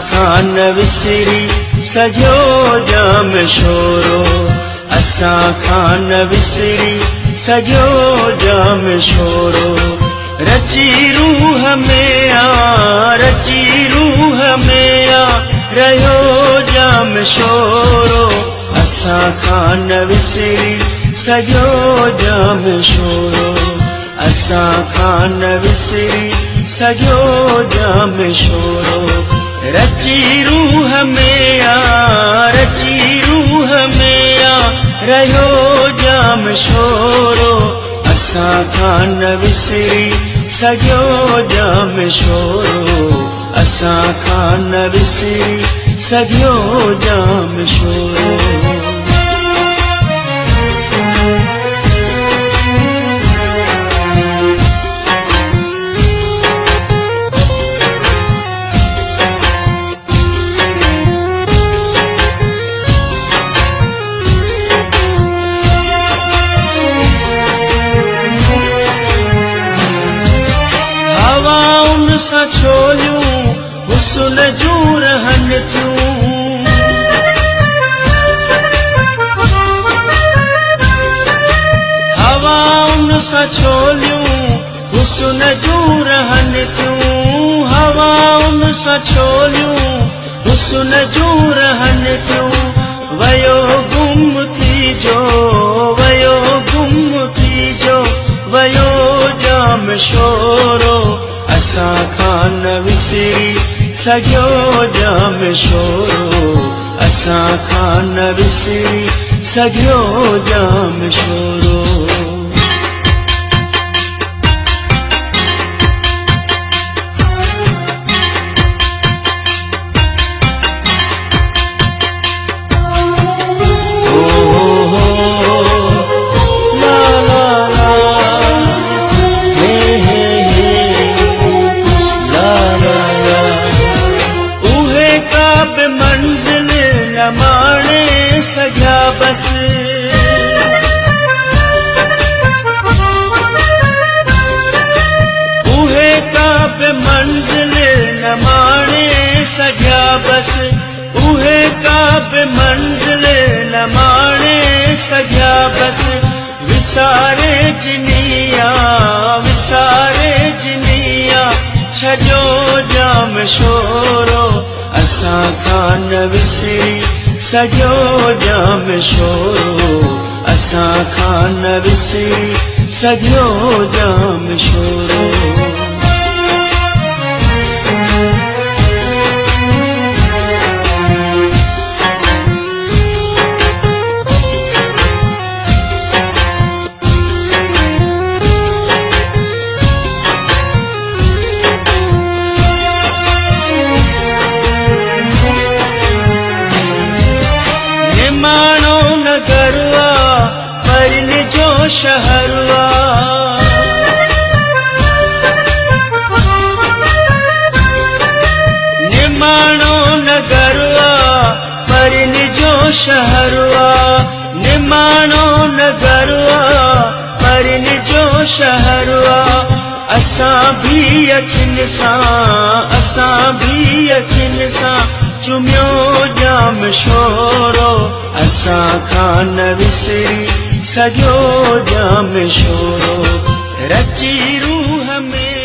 खां न विसरी सॼो जाम शोरो असां खां न विसरी सॼो जाम शोरो रची रूह में आ रची रूह में आ रहियो जाम शोरो असां खां न विसरी सॼो जाम शोरो असां खां न विसरी सॼो जाम शोरो रची रूह में आ रची रूह में आ रहियो जाम शोरो असां खां न विसरी सॼो जाम शोरो असां खां न विसरी सॼो जाम शोरो सा छोलियूं हुस्न जूं रहनि थियूं हवाउन सां छोलियूं हुस्न जूं रहनि थियूं हवाउन सां छोलियूं हुस्न जूं रहनि थियूं वयो गुम थी जो वयो गुम थी जो वयो जाम शोरो असां खां न विसरी सॼो जाम शोरो असां खां न विसरी सॼो जाम शोरो मंजिल न माणे सघिया बस उहे का बि मंजिल न माणे सघिया बस उहे का बि मंजिल न माणे सघिया बस विसारे जिनिया छजो जाम शोरो असां खां न विसरी सॼो जाम शोरो असां खां न विसरी सॼो जाम शोरो निमाणो नगरवा परिन जो शहरवा निमाणो नगरवा परिन जो शहरवा निमाणो नगरवा परिन जो शहरवा असां भी यकीन सां चुमियो जाम शोरो असां खां न विसरी सॼो जाम शोरो रची रूह में